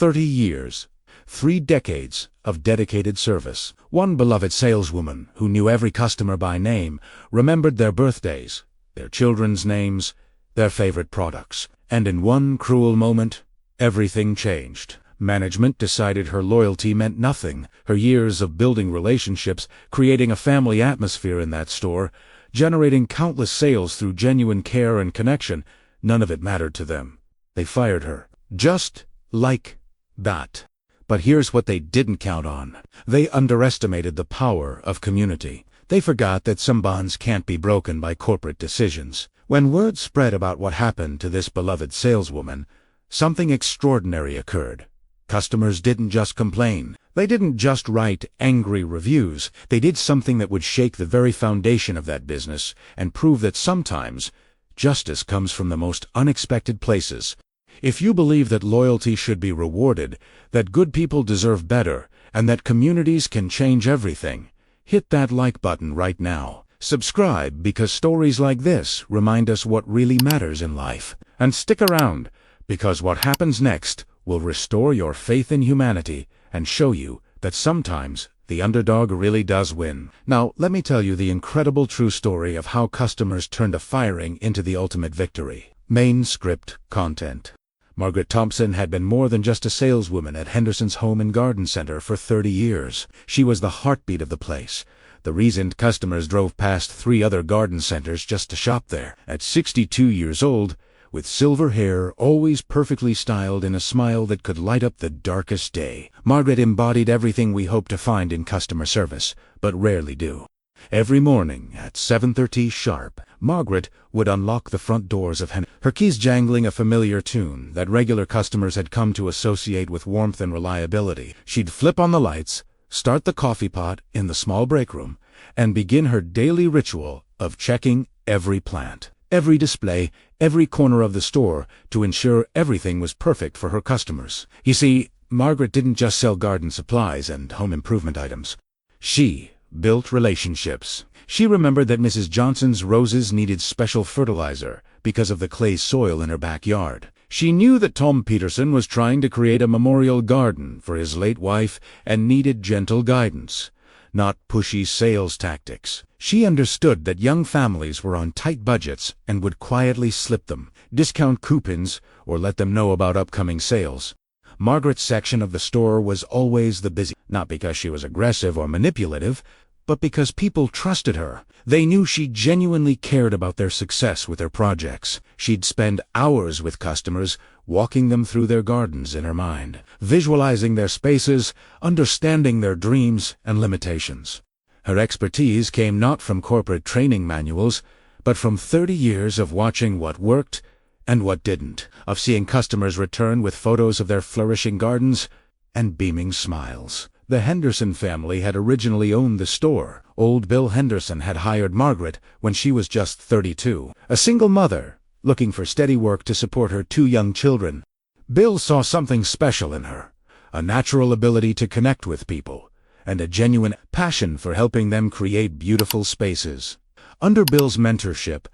30 years, 3 decades of dedicated service. One beloved saleswoman who knew every customer by name, remembered their birthdays, their children's names, their favorite products. And in one cruel moment, everything changed. Management decided her loyalty meant nothing. Her years of building relationships, creating a family atmosphere in that store, generating countless sales through genuine care and connection, none of it mattered to them. They fired her. Just like that. But here's what they didn't count on. They underestimated the power of community. They forgot that some bonds can't be broken by corporate decisions. When word spread about what happened to this beloved saleswoman, something extraordinary occurred. Customers didn't just complain. They didn't just write angry reviews. They did something that would shake the very foundation of that business and prove that sometimes justice comes from the most unexpected places. If you believe that loyalty should be rewarded, that good people deserve better, and that communities can change everything, hit that like button right now. Subscribe because stories like this remind us what really matters in life. And stick around, because what happens next will restore your faith in humanity and show you that sometimes the underdog really does win. Now, let me tell you the incredible true story of how customers turned a firing into the ultimate victory. Main script content. Margaret Thompson had been more than just a saleswoman at Henderson's Home and Garden Center for 30 years. She was the heartbeat of the place. The reason customers drove past 3 other garden centers just to shop there. At 62 years old, with silver hair always perfectly styled and a smile that could light up the darkest day, Margaret embodied everything we hope to find in customer service, but rarely do. Every morning at 7:30 sharp, Margaret would unlock the front doors of her keys jangling a familiar tune that regular customers had come to associate with warmth and reliability. She'd flip on the lights, start the coffee pot in the small break room, and begin her daily ritual of checking every plant, every display, every corner of the store to ensure everything was perfect for her customers. You see, Margaret didn't just sell garden supplies and home improvement items. She built relationships. She remembered that Mrs. Johnson's roses needed special fertilizer because of the clay soil in her backyard. She knew that Tom Peterson was trying to create a memorial garden for his late wife and needed gentle guidance, not pushy sales tactics. She understood that young families were on tight budgets and would quietly slip them discount coupons or let them know about upcoming sales. Margaret's section of the store was always the busy, not because she was aggressive or manipulative, but because people trusted her. They knew she genuinely cared about their success with her projects. She'd spend hours with customers, walking them through their gardens in her mind, visualizing their spaces, understanding their dreams and limitations. Her expertise came not from corporate training manuals, but from 30 years of watching what worked and what didn't, of seeing customers return with photos of their flourishing gardens and beaming smiles. The Henderson family had originally owned the store. Old Bill Henderson had hired Margaret when she was just 32, a single mother looking for steady work to support her 2 young children. Bill saw something special in her, a natural ability to connect with people, and a genuine passion for helping them create beautiful spaces. Under Bill's mentorship,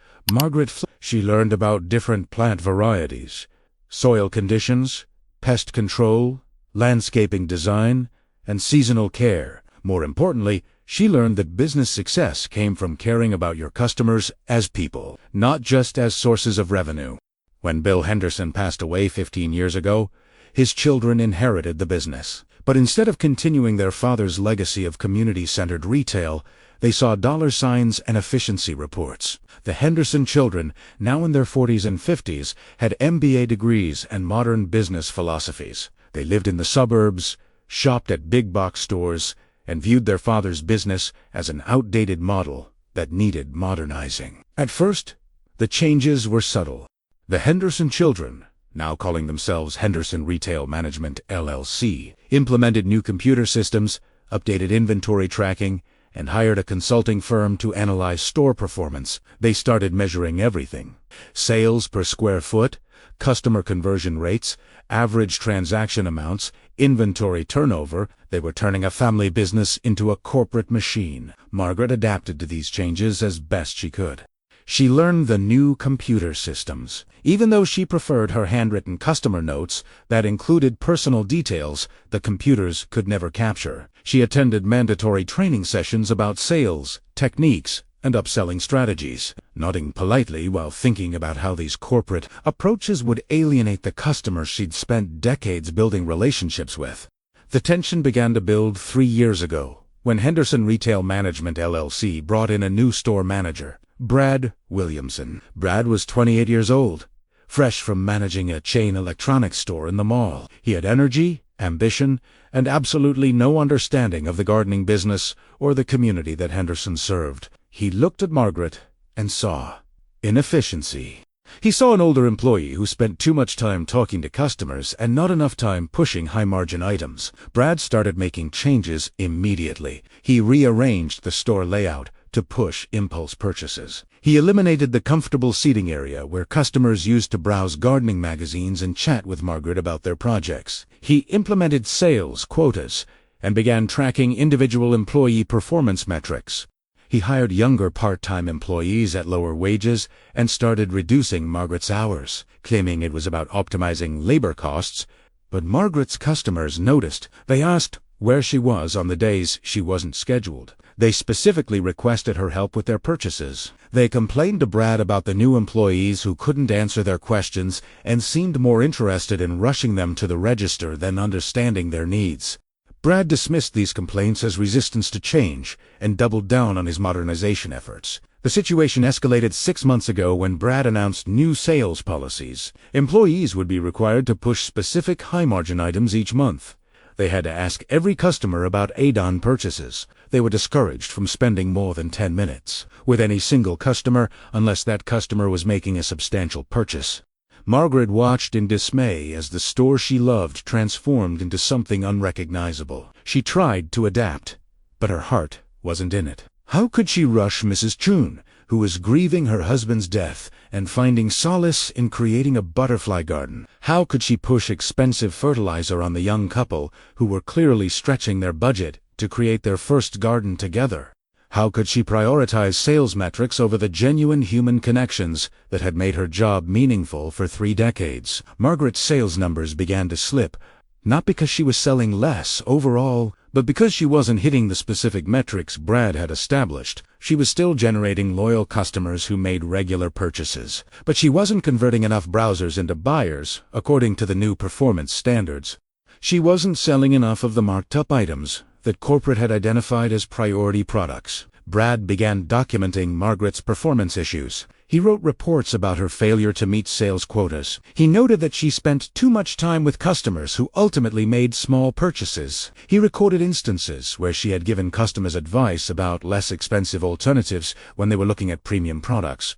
she learned about different plant varieties, soil conditions, pest control, landscaping design, and seasonal care. More importantly, she learned that business success came from caring about your customers as people, not just as sources of revenue. When Bill Henderson passed away 15 years ago, his children inherited the business. But instead of continuing their father's legacy of community-centered retail, they saw dollar signs and efficiency reports. The Henderson children, now in their 40s and 50s, had MBA degrees and modern business philosophies. They lived in the suburbs, shopped at big-box stores, and viewed their father's business as an outdated model that needed modernizing. At first, the changes were subtle. The Henderson children, now calling themselves Henderson Retail Management LLC, implemented new computer systems, updated inventory tracking, and hired a consulting firm to analyze store performance. They started measuring everything: sales per square foot, customer conversion rates, average transaction amounts, inventory turnover. They were turning a family business into a corporate machine. Margaret adapted to these changes as best she could. She learned the new computer systems. Even though she preferred her handwritten customer notes that included personal details the computers could never capture, she attended mandatory training sessions about sales, techniques, and upselling strategies, nodding politely while thinking about how these corporate approaches would alienate the customers she'd spent decades building relationships with. The tension began to build 3 years ago, when Henderson Retail Management LLC brought in a new store manager, Brad Williamson. Brad was 28 years old, fresh from managing a chain electronics store in the mall. He had energy, ambition, and absolutely no understanding of the gardening business or the community that Henderson served. He looked at Margaret and saw inefficiency. He saw an older employee who spent too much time talking to customers and not enough time pushing high-margin items. Brad started making changes immediately. He rearranged the store layout to push impulse purchases. He eliminated the comfortable seating area where customers used to browse gardening magazines and chat with Margaret about their projects. He implemented sales quotas and began tracking individual employee performance metrics. He hired younger part-time employees at lower wages and started reducing Margaret's hours, claiming it was about optimizing labor costs. But Margaret's customers noticed. They asked where she was on the days she wasn't scheduled. They specifically requested her help with their purchases. They complained to Brad about the new employees who couldn't answer their questions and seemed more interested in rushing them to the register than understanding their needs. Brad dismissed these complaints as resistance to change and doubled down on his modernization efforts. The situation escalated 6 months ago when Brad announced new sales policies. Employees would be required to push specific high-margin items each month. They had to ask every customer about add-on purchases. They were discouraged from spending more than 10 minutes with any single customer unless that customer was making a substantial purchase. Margaret watched in dismay as the store she loved transformed into something unrecognizable. She tried to adapt, but her heart wasn't in it. How could she rush Mrs. Chun, who was grieving her husband's death and finding solace in creating a butterfly garden? How could she push expensive fertilizer on the young couple who were clearly stretching their budget to create their first garden together? How could she prioritize sales metrics over the genuine human connections that had made her job meaningful for 3 decades? Margaret's sales numbers began to slip, not because she was selling less overall, but because she wasn't hitting the specific metrics Brad had established. She was still generating loyal customers who made regular purchases, but she wasn't converting enough browsers into buyers, according to the new performance standards. She wasn't selling enough of the marked-up items that corporate had identified as priority products. Brad began documenting Margaret's performance issues. He wrote reports about her failure to meet sales quotas. He noted that she spent too much time with customers who ultimately made small purchases. He recorded instances where she had given customers advice about less expensive alternatives when they were looking at premium products.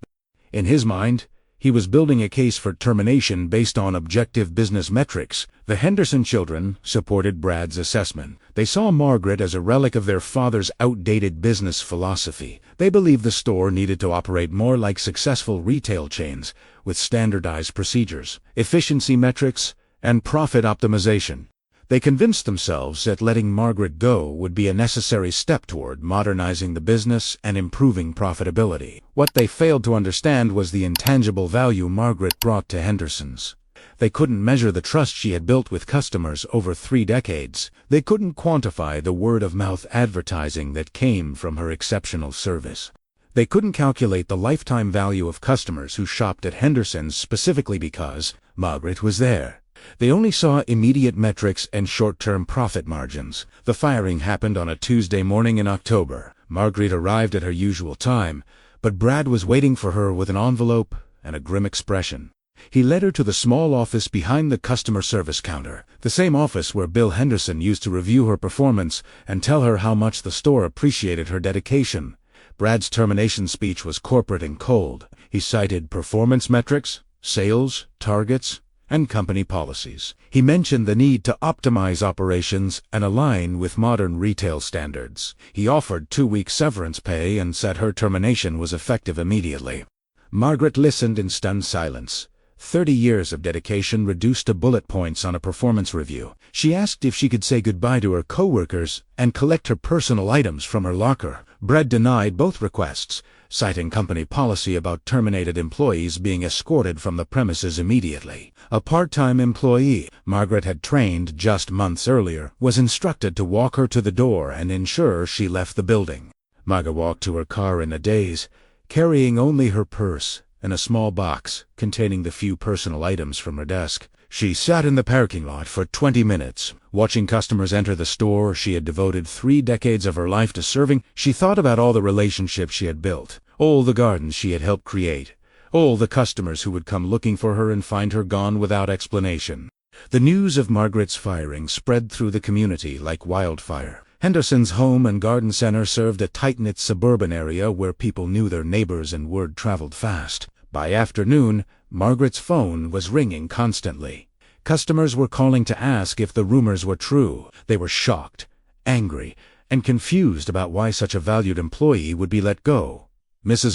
In his mind, he was building a case for termination based on objective business metrics. The Henderson children supported Brad's assessment. They saw Margaret as a relic of their father's outdated business philosophy. They believed the store needed to operate more like successful retail chains, with standardized procedures, efficiency metrics, and profit optimization. They convinced themselves that letting Margaret go would be a necessary step toward modernizing the business and improving profitability. What they failed to understand was the intangible value Margaret brought to Henderson's. They couldn't measure the trust she had built with customers over 3 decades. They couldn't quantify the word-of-mouth advertising that came from her exceptional service. They couldn't calculate the lifetime value of customers who shopped at Henderson's specifically because Margaret was there. They only saw immediate metrics and short-term profit margins. The firing happened on a Tuesday morning in October. Margaret arrived at her usual time, but Brad was waiting for her with an envelope and a grim expression. He led her to the small office behind the customer service counter, the same office where Bill Henderson used to review her performance and tell her how much the store appreciated her dedication. Brad's termination speech was corporate and cold. He cited performance metrics, sales, targets, and company policies. He mentioned the need to optimize operations and align with modern retail standards. He offered 2-week severance pay and said her termination was effective immediately. Margaret listened in stunned silence. 30 years of dedication reduced to bullet points on a performance review. She asked if she could say goodbye to her coworkers and collect her personal items from her locker. Brad denied both requests, citing company policy about terminated employees being escorted from the premises immediately. A part-time employee Margaret had trained just months earlier was instructed to walk her to the door and ensure she left the building. Margaret walked to her car in a daze, carrying only her purse and a small box containing the few personal items from her desk. She sat in the parking lot for 20 minutes, watching customers enter the store she had devoted 3 decades of her life to serving. She thought about all the relationships she had built, all the gardens she had helped create, all the customers who would come looking for her and find her gone without explanation. The news of Margaret's firing spread through the community like wildfire. Henderson's home and garden center served a tight-knit suburban area where people knew their neighbors and word traveled fast. By afternoon, Margaret's phone was ringing constantly. Customers were calling to ask if the rumors were true. They were shocked, angry, and confused about why such a valued employee would be let go. Mrs.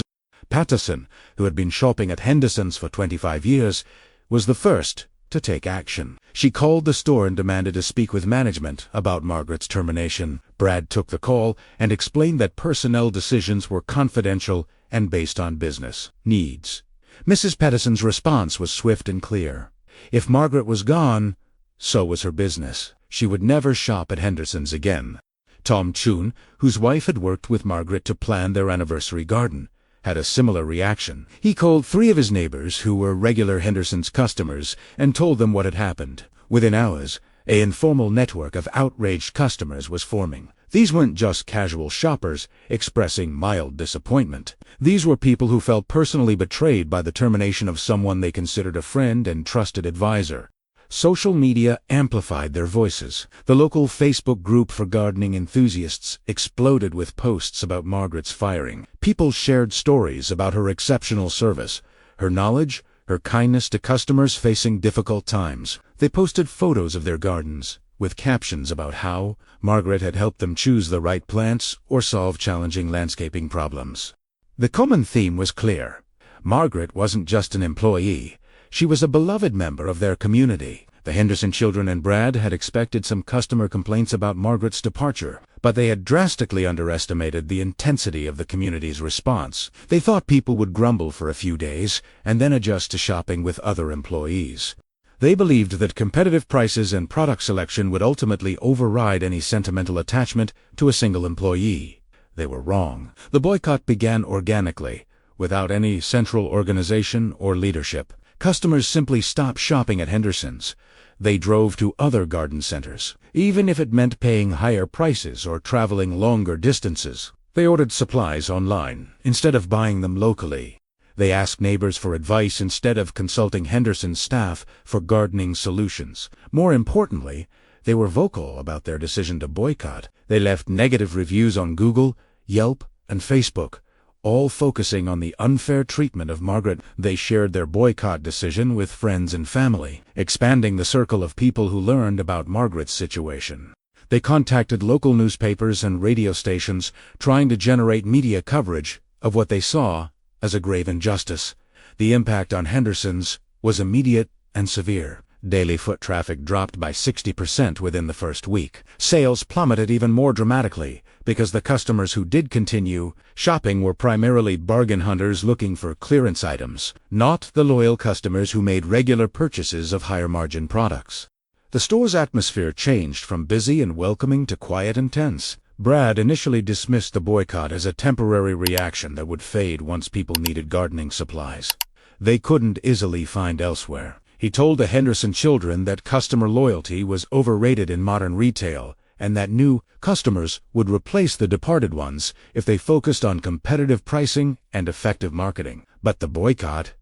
Patterson, who had been shopping at Henderson's for 25 years, was the first to take action. She called the store and demanded to speak with management about Margaret's termination. Brad took the call and explained that personnel decisions were confidential and based on business needs. Mrs. Patterson's response was swift and clear. If Margaret was gone, so was her business. She would never shop at Henderson's again. Tom Chun, whose wife had worked with Margaret to plan their anniversary garden, had a similar reaction. He called 3 of his neighbors who were regular Henderson's customers and told them what had happened. Within hours, an informal network of outraged customers was forming. These weren't just casual shoppers expressing mild disappointment. These were people who felt personally betrayed by the termination of someone they considered a friend and trusted advisor. Social media amplified their voices. The local Facebook group for gardening enthusiasts exploded with posts about Margaret's firing. People shared stories about her exceptional service, her knowledge, her kindness to customers facing difficult times. They posted photos of their gardens, with captions about how Margaret had helped them choose the right plants or solve challenging landscaping problems. The common theme was clear. Margaret wasn't just an employee. She was a beloved member of their community. The Henderson children and Brad had expected some customer complaints about Margaret's departure, but they had drastically underestimated the intensity of the community's response. They thought people would grumble for a few days and then adjust to shopping with other employees. They believed that competitive prices and product selection would ultimately override any sentimental attachment to a single employee. They were wrong. The boycott began organically, without any central organization or leadership. Customers simply stopped shopping at Henderson's. They drove to other garden centers, even if it meant paying higher prices or traveling longer distances. They ordered supplies online, instead of buying them locally. They asked neighbors for advice instead of consulting Henderson's staff for gardening solutions. More importantly, they were vocal about their decision to boycott. They left negative reviews on Google, Yelp, and Facebook, all focusing on the unfair treatment of Margaret. They shared their boycott decision with friends and family, expanding the circle of people who learned about Margaret's situation. They contacted local newspapers and radio stations, trying to generate media coverage of what they saw as a grave injustice. The impact on Henderson's was immediate and severe. Daily foot traffic dropped by 60% within the first week. Sales plummeted even more dramatically because the customers who did continue shopping were primarily bargain hunters looking for clearance items, not the loyal customers who made regular purchases of higher-margin products. The store's atmosphere changed from busy and welcoming to quiet and tense. Brad initially dismissed the boycott as a temporary reaction that would fade once people needed gardening supplies they couldn't easily find elsewhere. He told the Henderson children that customer loyalty was overrated in modern retail and that new customers would replace the departed ones if they focused on competitive pricing and effective marketing. But the boycott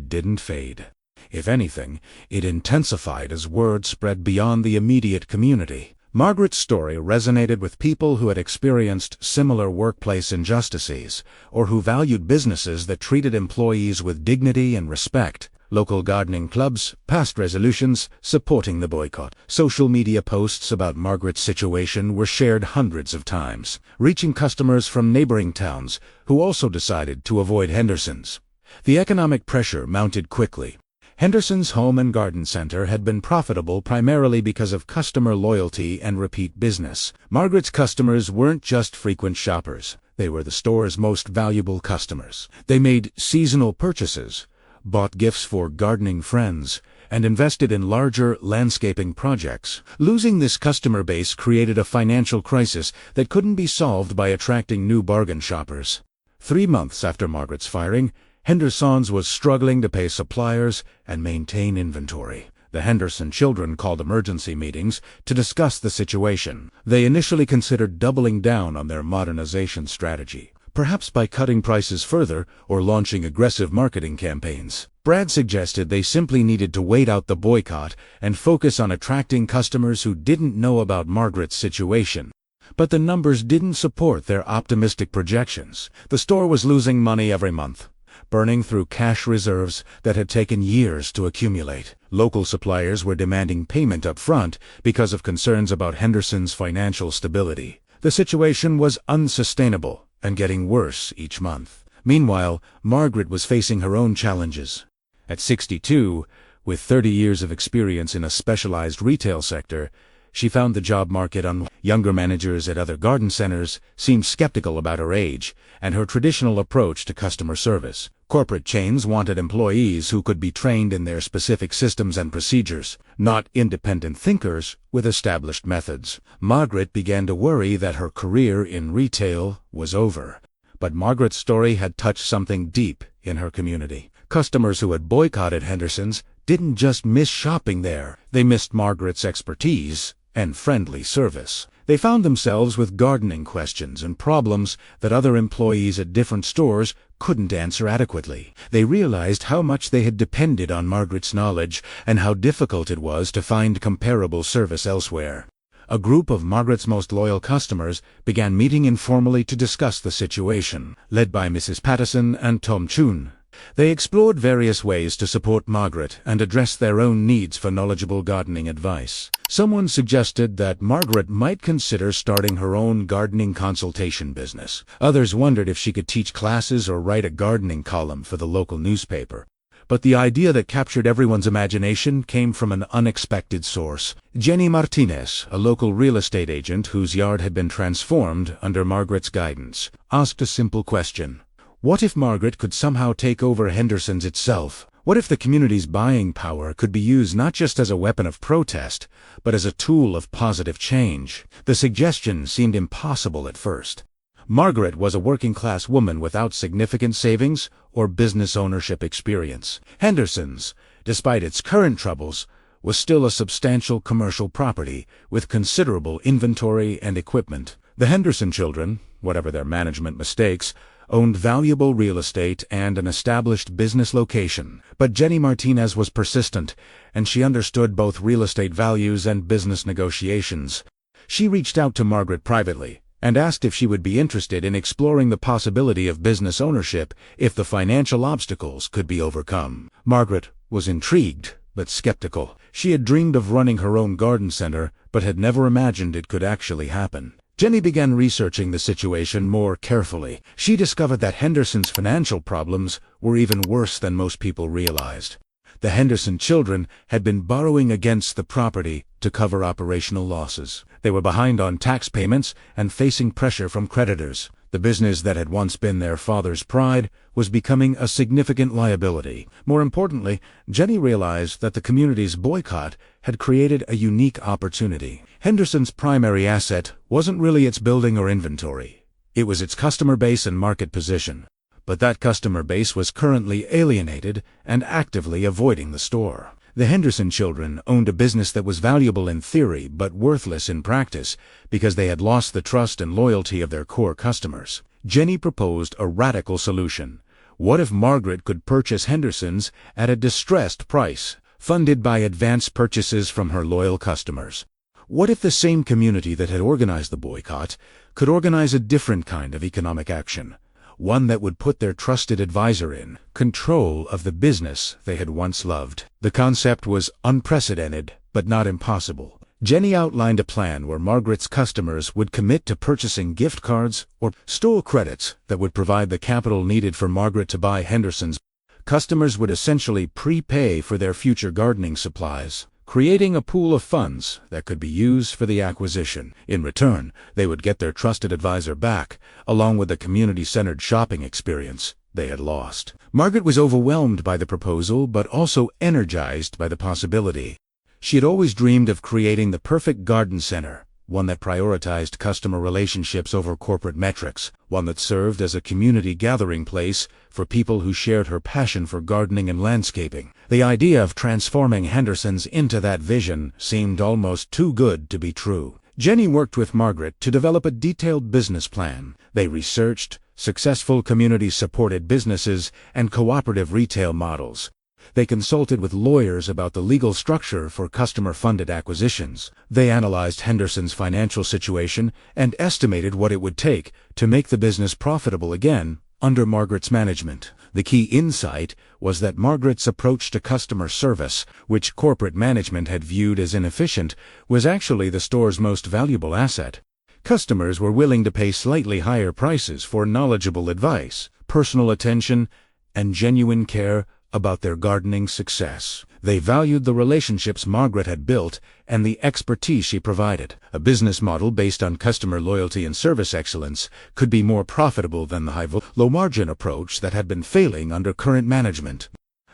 didn't fade. If anything, it intensified as word spread beyond the immediate community. Margaret's story resonated with people who had experienced similar workplace injustices or who valued businesses that treated employees with dignity and respect. Local gardening clubs passed resolutions supporting the boycott. Social media posts about Margaret's situation were shared hundreds of times, reaching customers from neighboring towns who also decided to avoid Henderson's. The economic pressure mounted quickly. Henderson's Home and Garden Center had been profitable primarily because of customer loyalty and repeat business. Margaret's customers weren't just frequent shoppers. They were the store's most valuable customers. They made seasonal purchases, bought gifts for gardening friends, and invested in larger landscaping projects. Losing this customer base created a financial crisis that couldn't be solved by attracting new bargain shoppers. 3 months after Margaret's firing, Henderson's was struggling to pay suppliers and maintain inventory. The Henderson children called emergency meetings to discuss the situation. They initially considered doubling down on their modernization strategy, perhaps by cutting prices further or launching aggressive marketing campaigns. Brad suggested they simply needed to wait out the boycott and focus on attracting customers who didn't know about Margaret's situation. But the numbers didn't support their optimistic projections. The store was losing money every month, burning through cash reserves that had taken years to accumulate. Local suppliers were demanding payment up front because of concerns about Henderson's financial stability. The situation was unsustainable and getting worse each month. Meanwhile, Margaret was facing her own challenges. At 62, with 30 years of experience in a specialized retail sector, she found the job market unwell. Younger managers at other garden centers seemed skeptical about her age and her traditional approach to customer service. Corporate chains wanted employees who could be trained in their specific systems and procedures, not independent thinkers with established methods. Margaret began to worry that her career in retail was over. But Margaret's story had touched something deep in her community. Customers who had boycotted Henderson's didn't just miss shopping there. They missed Margaret's expertise and friendly service. They found themselves with gardening questions and problems that other employees at different stores couldn't answer adequately. They realized how much they had depended on Margaret's knowledge and how difficult it was to find comparable service elsewhere. A group of Margaret's most loyal customers began meeting informally to discuss the situation. Led by Mrs. Patterson and Tom Chun, they explored various ways to support Margaret and address their own needs for knowledgeable gardening advice. Someone suggested that Margaret might consider starting her own gardening consultation business. Others wondered if she could teach classes or write a gardening column for the local newspaper. But the idea that captured everyone's imagination came from an unexpected source. Jenny Martinez, a local real estate agent whose yard had been transformed under Margaret's guidance, asked a simple question. What if Margaret could somehow take over Henderson's itself? What if the community's buying power could be used not just as a weapon of protest, but as a tool of positive change? The suggestion seemed impossible at first. Margaret was a working-class woman without significant savings or business ownership experience. Henderson's, despite its current troubles, was still a substantial commercial property with considerable inventory and equipment. The Henderson children, whatever their management mistakes, owned valuable real estate and an established business location. But Jenny Martinez was persistent, and she understood both real estate values and business negotiations. She reached out to Margaret privately and asked if she would be interested in exploring the possibility of business ownership if the financial obstacles could be overcome. Margaret was intrigued, but skeptical. She had dreamed of running her own garden center, but had never imagined it could actually happen. Jenny began researching the situation more carefully. She discovered that Henderson's financial problems were even worse than most people realized. The Henderson children had been borrowing against the property to cover operational losses. They were behind on tax payments and facing pressure from creditors. The business that had once been their father's pride was becoming a significant liability. More importantly, Jenny realized that the community's boycott had created a unique opportunity. Henderson's primary asset wasn't really its building or inventory. It was its customer base and market position. But that customer base was currently alienated and actively avoiding the store. The Henderson children owned a business that was valuable in theory but worthless in practice because they had lost the trust and loyalty of their core customers. Jenny proposed a radical solution. What if Margaret could purchase Henderson's at a distressed price, funded by advance purchases from her loyal customers? What if the same community that had organized the boycott could organize a different kind of economic action? One that would put their trusted advisor in control of the business they had once loved. The concept was unprecedented, but not impossible. Jenny outlined a plan where Margaret's customers would commit to purchasing gift cards or store credits that would provide the capital needed for Margaret to buy Henderson's. Customers would essentially prepay for their future gardening supplies. creating a pool of funds that could be used for the acquisition. In return, they would get their trusted advisor back, along with the community-centered shopping experience they had lost. Margaret was overwhelmed by the proposal, but also energized by the possibility. She had always dreamed of creating the perfect garden center, one that prioritized customer relationships over corporate metrics, one that served as a community gathering place for people who shared her passion for gardening and landscaping. The idea of transforming Henderson's into that vision seemed almost too good to be true. Jenny worked with Margaret to develop a detailed business plan. They researched successful community-supported businesses and cooperative retail models. They consulted with lawyers about the legal structure for customer-funded acquisitions. They analyzed Henderson's financial situation and estimated what it would take to make the business profitable again under Margaret's management. The key insight was that Margaret's approach to customer service, which corporate management had viewed as inefficient, was actually the store's most valuable asset. Customers were willing to pay slightly higher prices for knowledgeable advice, personal attention, and genuine care about their gardening success. They valued the relationships Margaret had built and the expertise she provided. A business model based on customer loyalty and service excellence could be more profitable than the low-margin approach that had been failing under current management.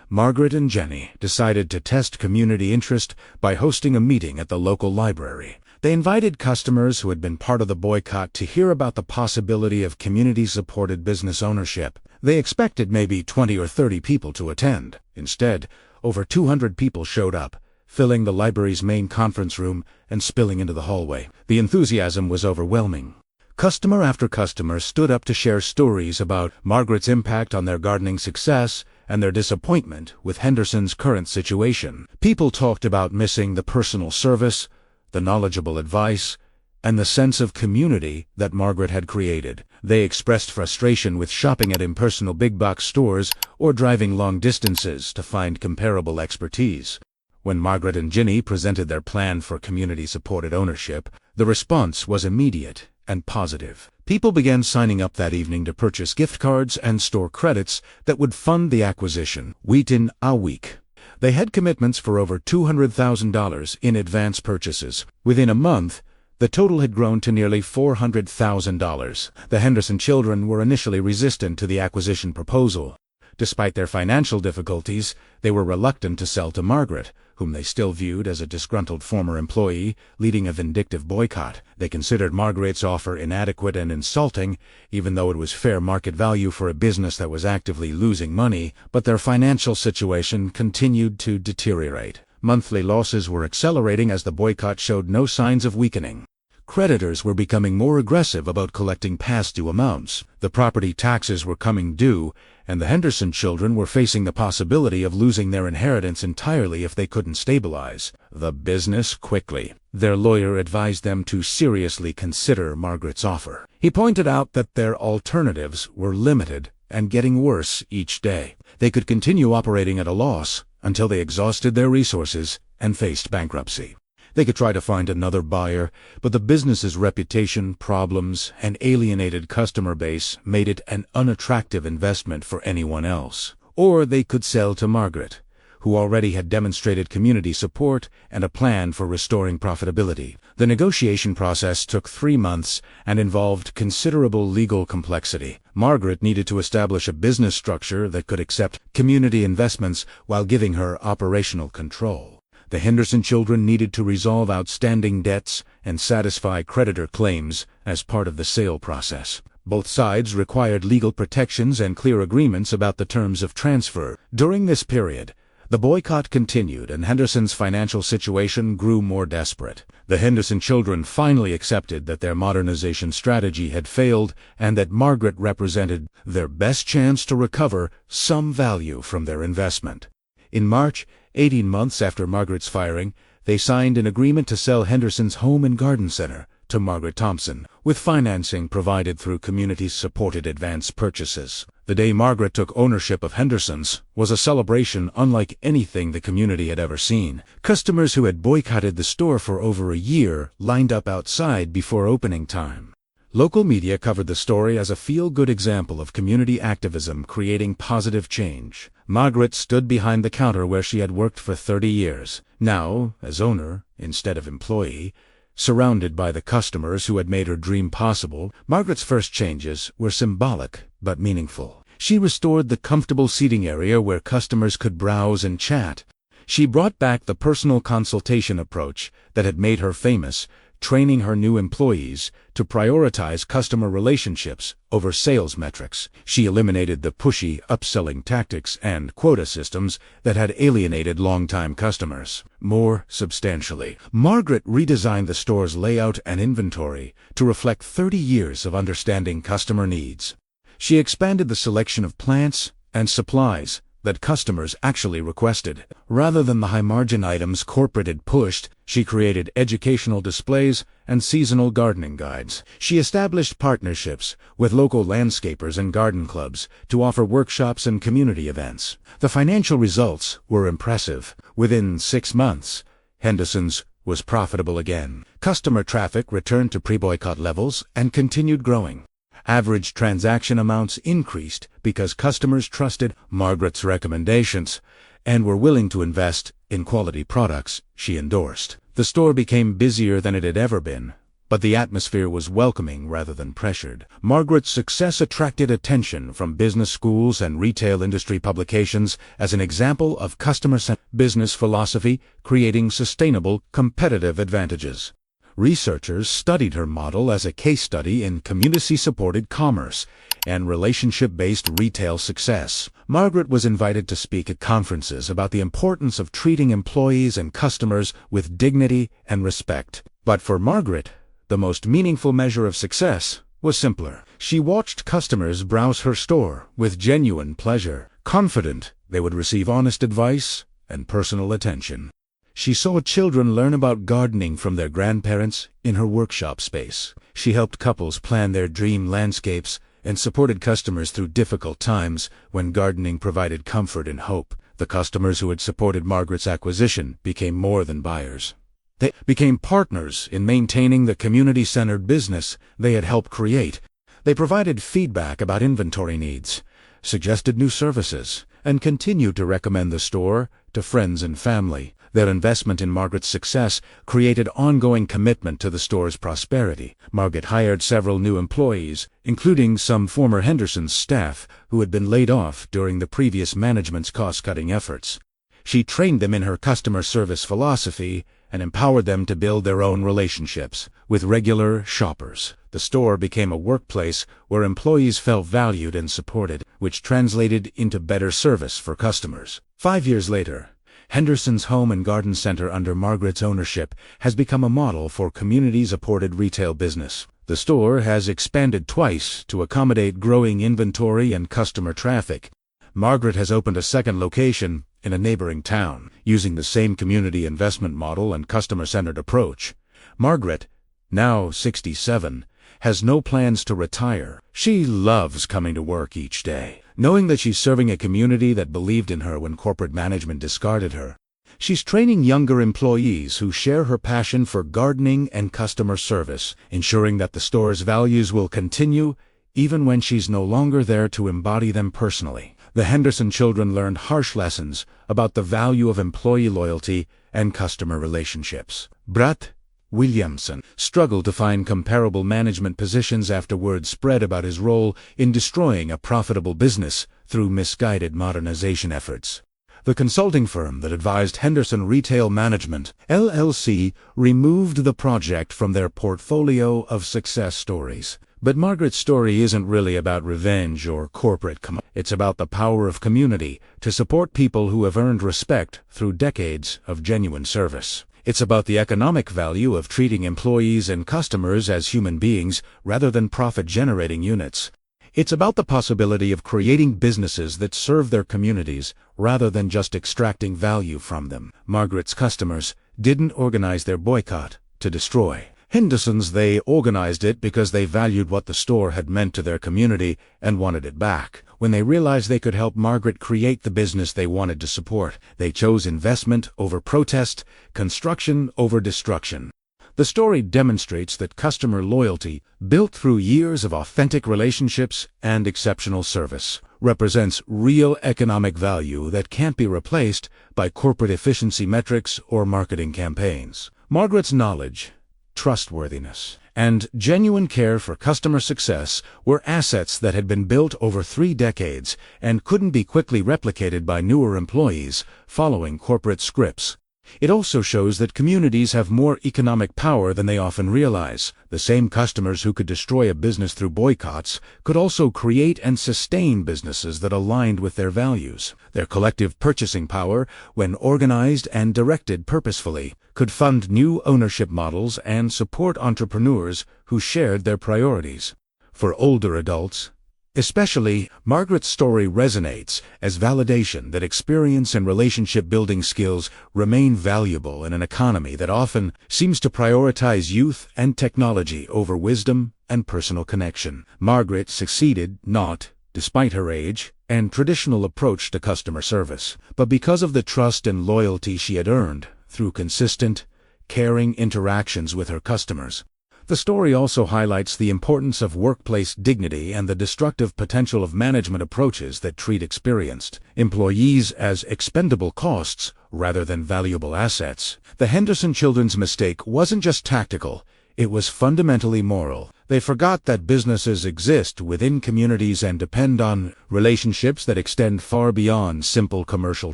Margaret and Jenny decided to test community interest by hosting a meeting at the local library. They invited customers who had been part of the boycott to hear about the possibility of community-supported business ownership. They expected maybe 20 or 30 people to attend. Instead, over 200 people showed up, filling the library's main conference room and spilling into the hallway. The enthusiasm was overwhelming. Customer after customer stood up to share stories about Margaret's impact on their gardening success and their disappointment with Henderson's current situation. People talked about missing the personal service, the knowledgeable advice, and the sense of community that Margaret had created. They expressed frustration with shopping at impersonal big-box stores or driving long distances to find comparable expertise. When Margaret and Jenny presented their plan for community-supported ownership, the response was immediate and positive. People began signing up that evening to purchase gift cards and store credits that would fund the acquisition, within a week. They had commitments for over $200,000 in advance purchases. Within a month, the total had grown to nearly $400,000. The Henderson children were initially resistant to the acquisition proposal. Despite their financial difficulties, they were reluctant to sell to Margaret, whom they still viewed as a disgruntled former employee leading a vindictive boycott. They considered Margaret's offer inadequate and insulting, even though it was fair market value for a business that was actively losing money, but their financial situation continued to deteriorate. Monthly losses were accelerating as the boycott showed no signs of weakening. Creditors were becoming more aggressive about collecting past due amounts. The property taxes were coming due, and the Henderson children were facing the possibility of losing their inheritance entirely if they couldn't stabilize the business quickly. Their lawyer advised them to seriously consider Margaret's offer. He pointed out that their alternatives were limited and getting worse each day. They could continue operating at a loss until they exhausted their resources and faced bankruptcy. They could try to find another buyer, but the business's reputation, problems, and alienated customer base made it an unattractive investment for anyone else. Or they could sell to Margaret, who already had demonstrated community support and a plan for restoring profitability. The negotiation process took 3 months and involved considerable legal complexity. Margaret needed to establish a business structure that could accept community investments while giving her operational control. The Henderson children needed to resolve outstanding debts and satisfy creditor claims as part of the sale process. Both sides required legal protections and clear agreements about the terms of transfer. During this period, the boycott continued and Henderson's financial situation grew more desperate. The Henderson children finally accepted that their modernization strategy had failed and that Margaret represented their best chance to recover some value from their investment. In March, 18 months after Margaret's firing, they signed an agreement to sell Henderson's home and garden center to Margaret Thompson, with financing provided through community-supported advance purchases. The day Margaret took ownership of Henderson's was a celebration unlike anything the community had ever seen. Customers who had boycotted the store for over a year lined up outside before opening time. Local media covered the story as a feel-good example of community activism creating positive change. Margaret stood behind the counter where she had worked for 30 years, now as owner instead of employee. Surrounded by the customers who had made her dream possible, Margaret's first changes were symbolic but meaningful. She restored the comfortable seating area where customers could browse and chat. She brought back the personal consultation approach that had made her famous, training her new employees to prioritize customer relationships over sales metrics. She eliminated the pushy, upselling tactics and quota systems that had alienated longtime customers. More substantially, Margaret redesigned the store's layout and inventory to reflect 30 years of understanding customer needs. She expanded the selection of plants and supplies that customers actually requested. Rather than the high-margin items corporate had pushed, she created educational displays and seasonal gardening guides. She established partnerships with local landscapers and garden clubs to offer workshops and community events. The financial results were impressive. Within 6 months, Henderson's was profitable again. Customer traffic returned to pre-boycott levels and continued growing. Average transaction amounts increased because customers trusted Margaret's recommendations and were willing to invest in quality products she endorsed. The store became busier than it had ever been, but the atmosphere was welcoming rather than pressured. Margaret's success attracted attention from business schools and retail industry publications as an example of customer-centered business philosophy creating sustainable competitive advantages. Researchers studied her model as a case study in community-supported commerce and relationship-based retail success. Margaret was invited to speak at conferences about the importance of treating employees and customers with dignity and respect. But for Margaret, the most meaningful measure of success was simpler. She watched customers browse her store with genuine pleasure, confident they would receive honest advice and personal attention. She saw children learn about gardening from their grandparents in her workshop space. She helped couples plan their dream landscapes and supported customers through difficult times when gardening provided comfort and hope. The customers who had supported Margaret's acquisition became more than buyers. They became partners in maintaining the community-centered business they had helped create. They provided feedback about inventory needs, suggested new services, and continued to recommend the store to friends and family. Their investment in Margaret's success created ongoing commitment to the store's prosperity. Margaret hired several new employees, including some former Henderson's staff who had been laid off during the previous management's cost-cutting efforts. She trained them in her customer service philosophy and empowered them to build their own relationships with regular shoppers. The store became a workplace where employees felt valued and supported, which translated into better service for customers. 5 years later, Henderson's Home and Garden Center under Margaret's ownership has become a model for community-supported retail business. The store has expanded twice to accommodate growing inventory and customer traffic. Margaret has opened a second location in a neighboring town, using the same community investment model and customer-centered approach. Margaret, now 67, has no plans to retire. She loves coming to work each day, knowing that she's serving a community that believed in her when corporate management discarded her. She's training younger employees who share her passion for gardening and customer service, ensuring that the store's values will continue even when she's no longer there to embody them personally. The Henderson children learned harsh lessons about the value of employee loyalty and customer relationships. Brat Williamson struggled to find comparable management positions after word spread about his role in destroying a profitable business through misguided modernization efforts. The consulting firm that advised Henderson Retail Management, LLC, removed the project from their portfolio of success stories. But Margaret's story isn't really about revenge or corporate command. It's about the power of community to support people who have earned respect through decades of genuine service. It's about the economic value of treating employees and customers as human beings rather than profit-generating units. It's about the possibility of creating businesses that serve their communities rather than just extracting value from them. Margaret's customers didn't organize their boycott to destroy Henderson's. They organized it because they valued what the store had meant to their community and wanted it back. When they realized they could help Margaret create the business they wanted to support, they chose investment over protest, construction over destruction. The story demonstrates that customer loyalty, built through years of authentic relationships and exceptional service, represents real economic value that can't be replaced by corporate efficiency metrics or marketing campaigns. Margaret's knowledge, trustworthiness, and genuine care for customer success were assets that had been built over 3 decades and couldn't be quickly replicated by newer employees following corporate scripts. It also shows that communities have more economic power than they often realize. The same customers who could destroy a business through boycotts could also create and sustain businesses that aligned with their values. Their collective purchasing power, when organized and directed purposefully, could fund new ownership models and support entrepreneurs who shared their priorities. For older adults, especially, Margaret's story resonates as validation that experience and relationship-building skills remain valuable in an economy that often seems to prioritize youth and technology over wisdom and personal connection. Margaret succeeded not despite her age and traditional approach to customer service, but because of the trust and loyalty she had earned through consistent, caring interactions with her customers. The story also highlights the importance of workplace dignity and the destructive potential of management approaches that treat experienced employees as expendable costs rather than valuable assets. The Henderson children's mistake wasn't just tactical, it was fundamentally moral. They forgot that businesses exist within communities and depend on relationships that extend far beyond simple commercial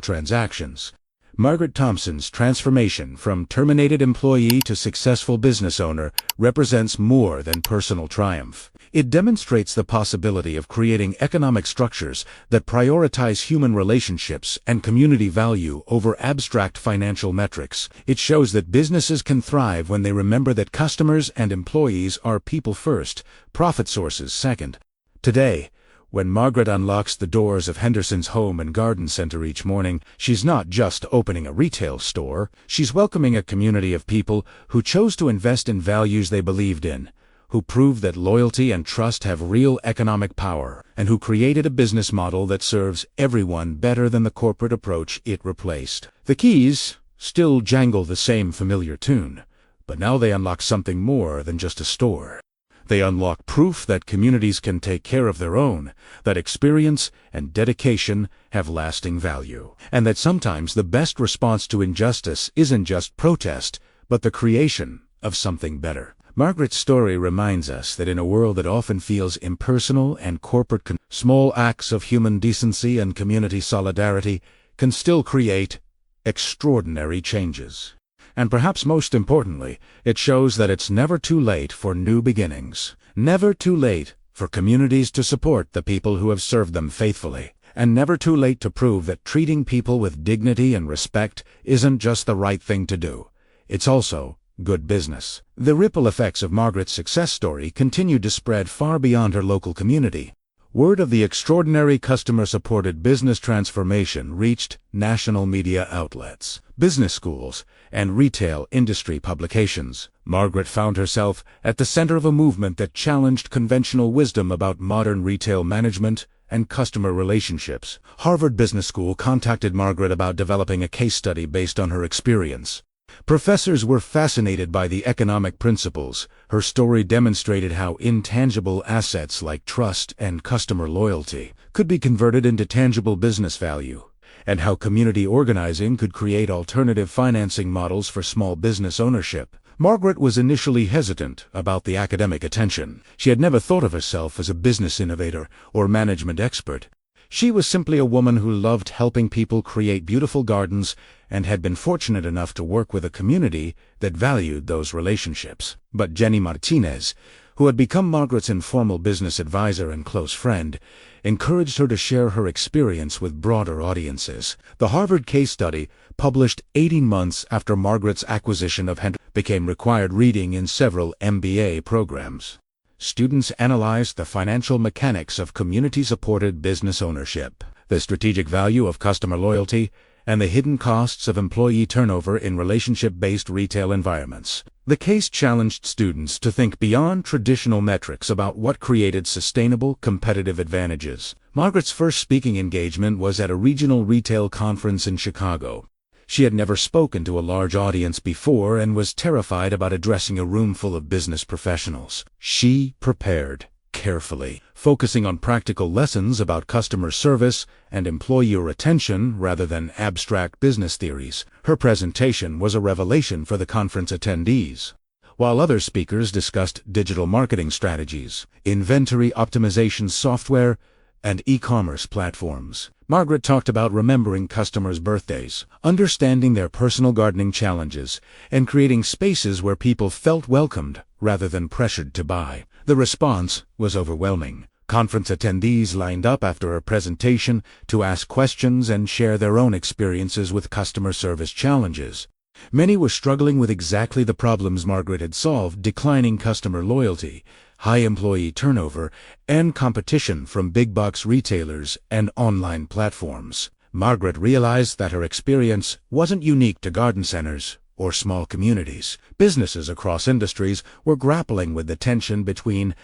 transactions. Margaret Thompson's transformation from terminated employee to successful business owner represents more than personal triumph. It demonstrates the possibility of creating economic structures that prioritize human relationships and community value over abstract financial metrics. It shows that businesses can thrive when they remember that customers and employees are people first, profit sources second. Today, when Margaret unlocks the doors of Henderson's home and garden center each morning, she's not just opening a retail store, she's welcoming a community of people who chose to invest in values they believed in, who proved that loyalty and trust have real economic power, and who created a business model that serves everyone better than the corporate approach it replaced. The keys still jangle the same familiar tune, but now they unlock something more than just a store. They unlock proof that communities can take care of their own, that experience and dedication have lasting value, and that sometimes the best response to injustice isn't just protest, but the creation of something better. Margaret's story reminds us that in a world that often feels impersonal and corporate, small acts of human decency and community solidarity can still create extraordinary changes. And perhaps most importantly, it shows that it's never too late for new beginnings. Never too late for communities to support the people who have served them faithfully. And never too late to prove that treating people with dignity and respect isn't just the right thing to do. It's also good business. The ripple effects of Margaret's success story continued to spread far beyond her local community. Word of the extraordinary customer-supported business transformation reached national media outlets, business schools, and retail industry publications. Margaret found herself at the center of a movement that challenged conventional wisdom about modern retail management and customer relationships. Harvard Business School contacted Margaret about developing a case study based on her experience. Professors were fascinated by the economic principles. Her story demonstrated how intangible assets like trust and customer loyalty could be converted into tangible business value, and how community organizing could create alternative financing models for small business ownership. Margaret was initially hesitant about the academic attention. She had never thought of herself as a business innovator or management expert. She was simply a woman who loved helping people create beautiful gardens and had been fortunate enough to work with a community that valued those relationships. But Jenny Martinez, who had become Margaret's informal business advisor and close friend, encouraged her to share her experience with broader audiences. The Harvard case study, published 18 months after Margaret's acquisition of Henderson, became required reading in several MBA programs. Students analyzed the financial mechanics of community-supported business ownership, the strategic value of customer loyalty, and the hidden costs of employee turnover in relationship-based retail environments. The case challenged students to think beyond traditional metrics about what created sustainable competitive advantages. Margaret's first speaking engagement was at a regional retail conference in Chicago. She had never spoken to a large audience before and was terrified about addressing a room full of business professionals. She prepared carefully, focusing on practical lessons about customer service and employee retention rather than abstract business theories. Her presentation was a revelation for the conference attendees. While other speakers discussed digital marketing strategies, inventory optimization software, and e-commerce platforms, Margaret talked about remembering customers' birthdays, understanding their personal gardening challenges, and creating spaces where people felt welcomed rather than pressured to buy. The response was overwhelming. Conference attendees lined up after her presentation to ask questions and share their own experiences with customer service challenges. Many were struggling with exactly the problems Margaret had solved: declining customer loyalty, high employee turnover, and competition from big-box retailers and online platforms. Margaret realized that her experience wasn't unique to garden centers or small communities. Businesses across industries were grappling with the tension between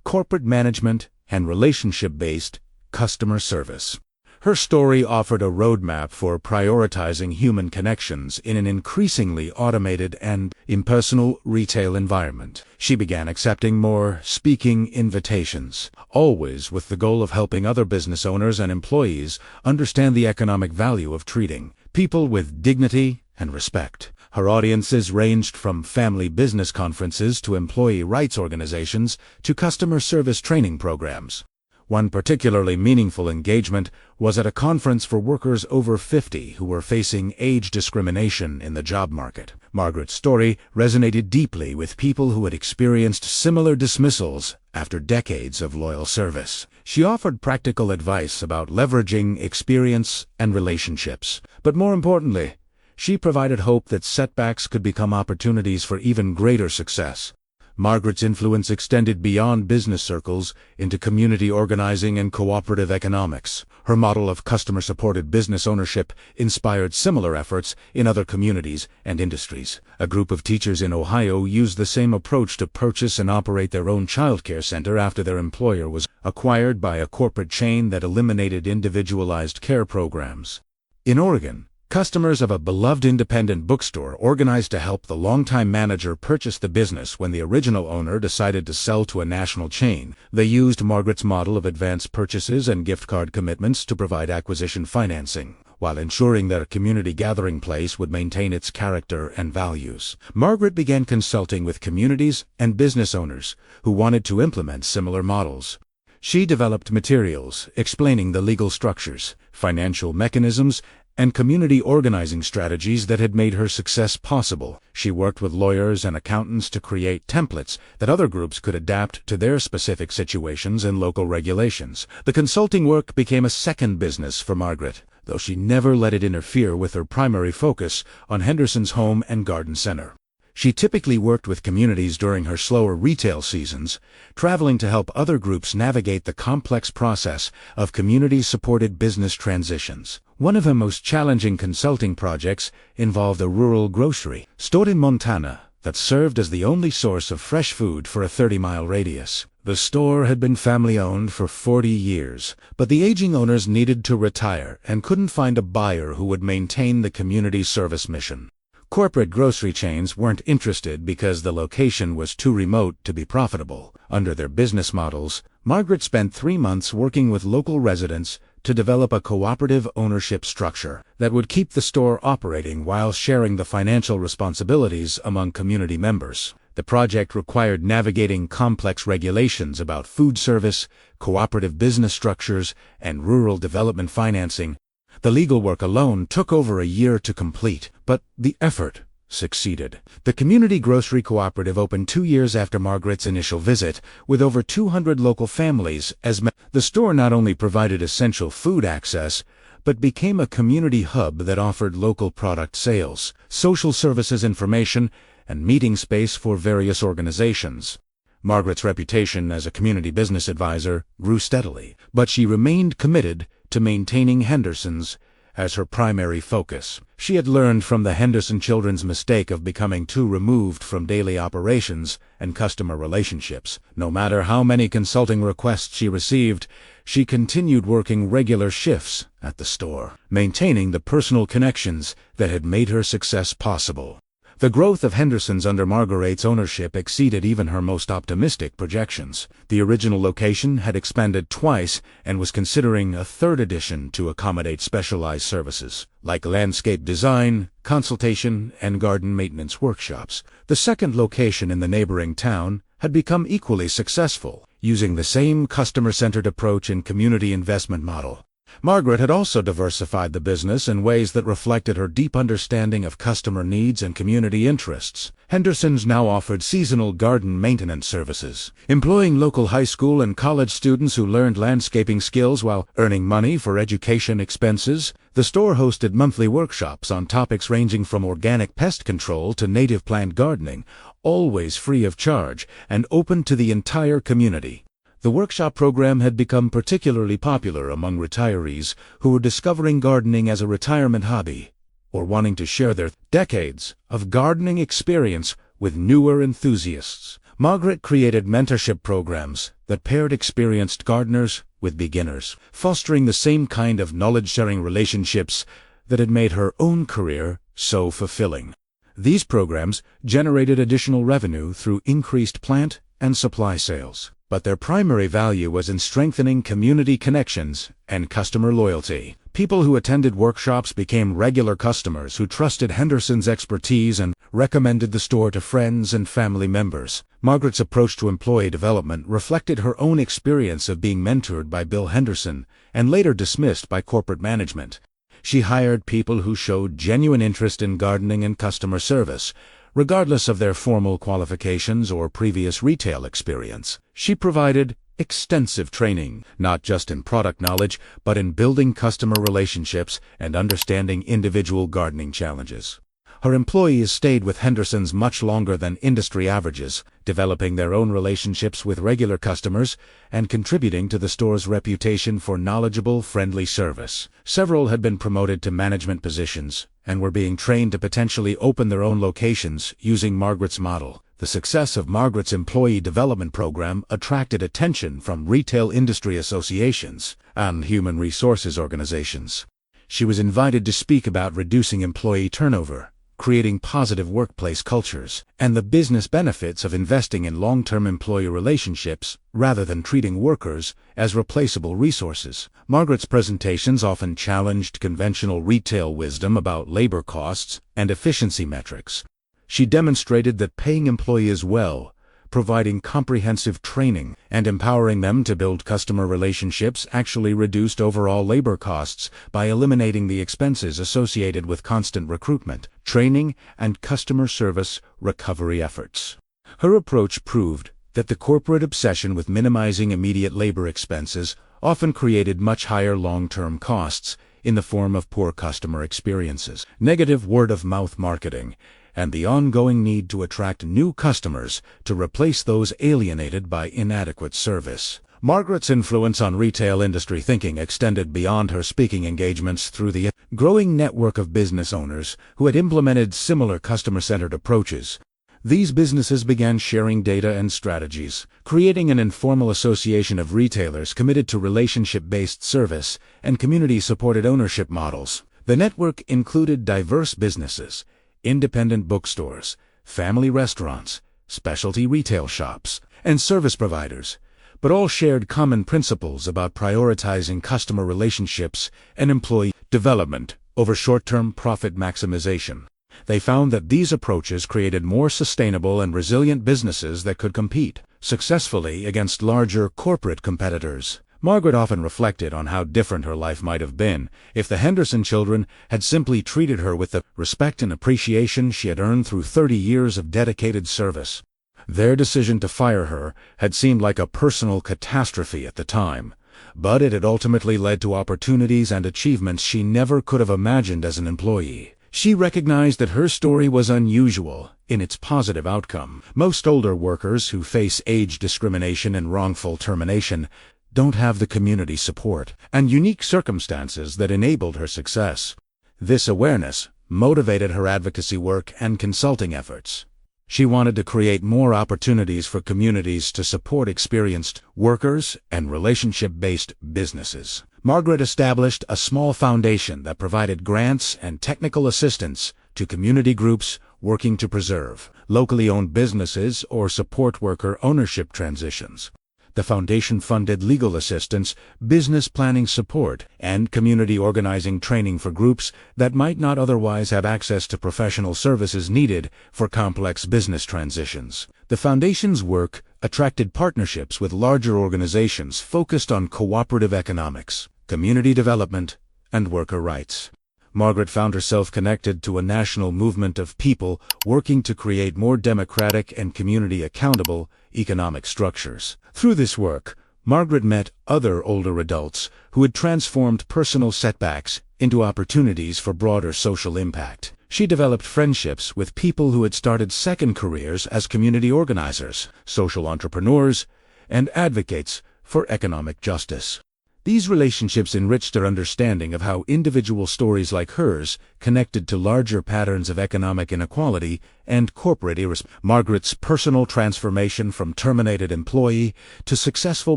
corporate management and relationship-based customer service. Her story offered a roadmap for prioritizing human connections in an increasingly automated and impersonal retail environment. She began accepting more speaking invitations, always with the goal of helping other business owners and employees understand the economic value of treating people with dignity and respect. Her audiences ranged from family business conferences to employee rights organizations to customer service training programs. One particularly meaningful engagement was at a conference for workers over 50 who were facing age discrimination in the job market. Margaret's story resonated deeply with people who had experienced similar dismissals after decades of loyal service. She offered practical advice about leveraging experience and relationships, but more importantly, she provided hope that setbacks could become opportunities for even greater success. Margaret's influence extended beyond business circles into community organizing and cooperative economics. Her model of customer-supported business ownership inspired similar efforts in other communities and industries. A group of teachers in Ohio used the same approach to purchase and operate their own childcare center after their employer was acquired by a corporate chain that eliminated individualized care programs. In Oregon, customers of a beloved independent bookstore organized to help the longtime manager purchase the business when the original owner decided to sell to a national chain. They used Margaret's model of advance purchases and gift card commitments to provide acquisition financing, while ensuring that a community gathering place would maintain its character and values. Margaret began consulting with communities and business owners who wanted to implement similar models. She developed materials explaining the legal structures, financial mechanisms, and community organizing strategies that had made her success possible. She worked with lawyers and accountants to create templates that other groups could adapt to their specific situations and local regulations. The consulting work became a second business for Margaret, though she never let it interfere with her primary focus on Henderson's home and garden center. She typically worked with communities during her slower retail seasons, traveling to help other groups navigate the complex process of community-supported business transitions. One of her most challenging consulting projects involved a rural grocery store in Montana that served as the only source of fresh food for a 30-mile radius. The store had been family-owned for 40 years, but the aging owners needed to retire and couldn't find a buyer who would maintain the community service mission. Corporate grocery chains weren't interested because the location was too remote to be profitable. Under their business models, Margaret spent 3 months working with local residents to develop a cooperative ownership structure that would keep the store operating while sharing the financial responsibilities among community members. The project required navigating complex regulations about food service, cooperative business structures, and rural development financing. The legal work alone took over a year to complete, but the effort succeeded. The community grocery cooperative opened 2 years after Margaret's initial visit, with over 200 local families as members. The store not only provided essential food access, but became a community hub that offered local product sales, social services information, and meeting space for various organizations. Margaret's reputation as a community business advisor grew steadily, but she remained committed to maintaining Henderson's as her primary focus. She had learned from the Henderson children's mistake of becoming too removed from daily operations and customer relationships. No matter how many consulting requests she received, she continued working regular shifts at the store, maintaining the personal connections that had made her success possible. The growth of Henderson's under Margaret's ownership exceeded even her most optimistic projections. The original location had expanded twice and was considering a third addition to accommodate specialized services, like landscape design, consultation, and garden maintenance workshops. The second location in the neighboring town had become equally successful, using the same customer-centered approach and community investment model. Margaret had also diversified the business in ways that reflected her deep understanding of customer needs and community interests. Henderson's now offered seasonal garden maintenance services, employing local high school and college students who learned landscaping skills while earning money for education expenses. The store hosted monthly workshops on topics ranging from organic pest control to native plant gardening, always free of charge and open to the entire community. The workshop program had become particularly popular among retirees who were discovering gardening as a retirement hobby, or wanting to share their decades of gardening experience with newer enthusiasts. Margaret created mentorship programs that paired experienced gardeners with beginners, fostering the same kind of knowledge-sharing relationships that had made her own career so fulfilling. These programs generated additional revenue through increased plant and supply sales, but their primary value was in strengthening community connections and customer loyalty. People who attended workshops became regular customers who trusted Henderson's expertise and recommended the store to friends and family members. Margaret's approach to employee development reflected her own experience of being mentored by Bill Henderson and later dismissed by corporate management. She hired people who showed genuine interest in gardening and customer service, regardless of their formal qualifications or previous retail experience. She provided extensive training, not just in product knowledge, but in building customer relationships and understanding individual gardening challenges. Her employees stayed with Henderson's much longer than industry averages, developing their own relationships with regular customers and contributing to the store's reputation for knowledgeable, friendly service. Several had been promoted to management positions and were being trained to potentially open their own locations using Margaret's model. The success of Margaret's employee development program attracted attention from retail industry associations and human resources organizations. She was invited to speak about reducing employee turnover, creating positive workplace cultures, and the business benefits of investing in long-term employee relationships rather than treating workers as replaceable resources. Margaret's presentations often challenged conventional retail wisdom about labor costs and efficiency metrics. She demonstrated that paying employees well, providing comprehensive training, and empowering them to build customer relationships actually reduced overall labor costs by eliminating the expenses associated with constant recruitment, training, and customer service recovery efforts. Her approach proved that the corporate obsession with minimizing immediate labor expenses often created much higher long-term costs in the form of poor customer experiences, negative word-of-mouth marketing, and the ongoing need to attract new customers to replace those alienated by inadequate service. Margaret's influence on retail industry thinking extended beyond her speaking engagements through the growing network of business owners who had implemented similar customer-centered approaches. These businesses began sharing data and strategies, creating an informal association of retailers committed to relationship-based service and community-supported ownership models. The network included diverse businesses, independent bookstores, family restaurants, specialty retail shops, and service providers, but all shared common principles about prioritizing customer relationships and employee development over short-term profit maximization. They found that these approaches created more sustainable and resilient businesses that could compete successfully against larger corporate competitors. Margaret often reflected on how different her life might have been if the Henderson children had simply treated her with the respect and appreciation she had earned through 30 years of dedicated service. Their decision to fire her had seemed like a personal catastrophe at the time, but it had ultimately led to opportunities and achievements she never could have imagined as an employee. She recognized that her story was unusual in its positive outcome. Most older workers who face age discrimination and wrongful termination don't have the community support and unique circumstances that enabled her success. This awareness motivated her advocacy work and consulting efforts. She wanted to create more opportunities for communities to support experienced workers and relationship-based businesses. Margaret established a small foundation that provided grants and technical assistance to community groups working to preserve locally owned businesses or support worker ownership transitions. The foundation funded legal assistance, business planning support, and community organizing training for groups that might not otherwise have access to professional services needed for complex business transitions. The foundation's work attracted partnerships with larger organizations focused on cooperative economics, community development, and worker rights. Margaret found herself connected to a national movement of people working to create more democratic and community-accountable economic structures. Through this work, Margaret met other older adults who had transformed personal setbacks into opportunities for broader social impact. She developed friendships with people who had started second careers as community organizers, social entrepreneurs, and advocates for economic justice. These relationships enriched her understanding of how individual stories like hers connected to larger patterns of economic inequality and corporate irresponsibility. Margaret's personal transformation from terminated employee to successful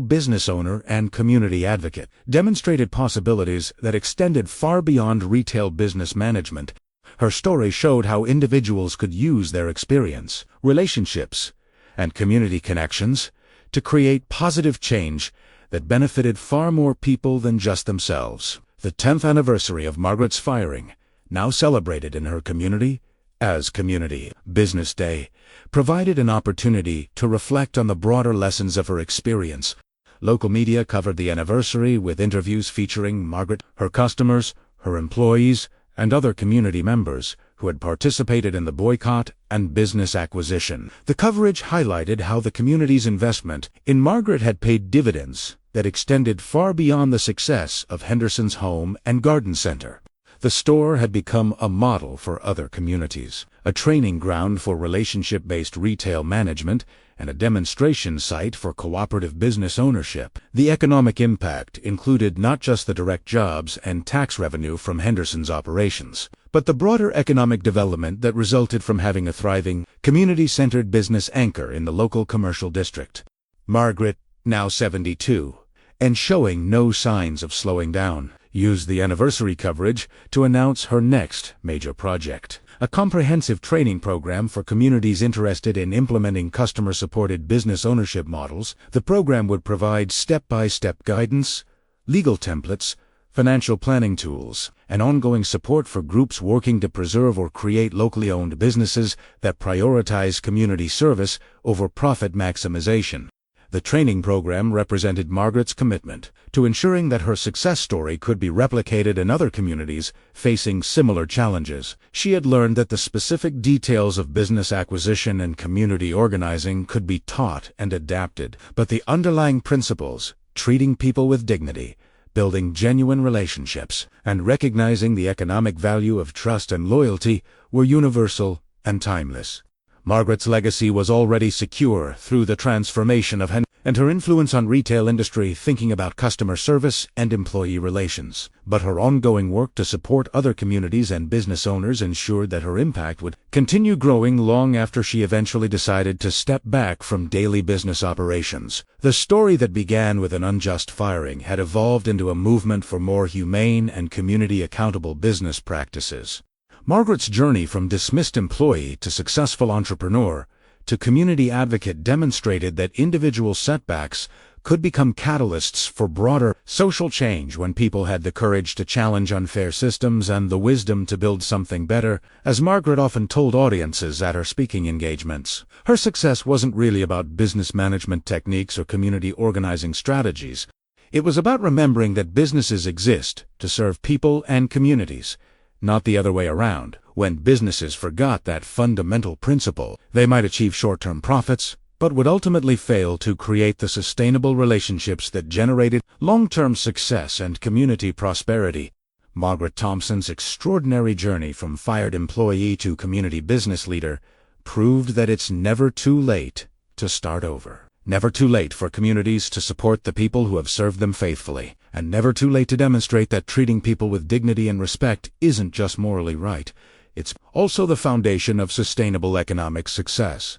business owner and community advocate demonstrated possibilities that extended far beyond retail business management. Her story showed how individuals could use their experience, relationships, and community connections to create positive change that benefited far more people than just themselves. The 10th anniversary of Margaret's firing, now celebrated in her community as Community Business Day, provided an opportunity to reflect on the broader lessons of her experience. Local media covered the anniversary with interviews featuring Margaret, her customers, her employees, and other community members who had participated in the boycott and business acquisition. The coverage highlighted how the community's investment in Margaret had paid dividends that extended far beyond the success of Henderson's Home and Garden Center. The store had become a model for other communities, a training ground for relationship-based retail management, and a demonstration site for cooperative business ownership. The economic impact included not just the direct jobs and tax revenue from Henderson's operations, but the broader economic development that resulted from having a thriving, community-centered business anchor in the local commercial district. Margaret, now 72, and showing no signs of slowing down, used the anniversary coverage to announce her next major project, a comprehensive training program for communities interested in implementing customer-supported business ownership models. The program would provide step-by-step guidance, legal templates, financial planning tools, and ongoing support for groups working to preserve or create locally owned businesses that prioritize community service over profit maximization. The training program represented Margaret's commitment to ensuring that her success story could be replicated in other communities facing similar challenges. She had learned that the specific details of business acquisition and community organizing could be taught and adapted, but the underlying principles, treating people with dignity, building genuine relationships, and recognizing the economic value of trust and loyalty, were universal and timeless. Margaret's legacy was already secure through the transformation of and her influence on retail industry thinking about customer service and employee relations. But her ongoing work to support other communities and business owners ensured that her impact would continue growing long after she eventually decided to step back from daily business operations. The story that began with an unjust firing had evolved into a movement for more humane and community-accountable business practices. Margaret's journey from dismissed employee to successful entrepreneur to community advocate demonstrated that individual setbacks could become catalysts for broader social change when people had the courage to challenge unfair systems and the wisdom to build something better. As Margaret often told audiences at her speaking engagements, her success wasn't really about business management techniques or community organizing strategies. It was about remembering that businesses exist to serve people and communities, not the other way around. When businesses forgot that fundamental principle, they might achieve short-term profits, but would ultimately fail to create the sustainable relationships that generated long-term success and community prosperity. Margaret Thompson's extraordinary journey from fired employee to community business leader proved that it's never too late to start over. Never too late for communities to support the people who have served them faithfully, and never too late to demonstrate that treating people with dignity and respect isn't just morally right, it's also the foundation of sustainable economic success.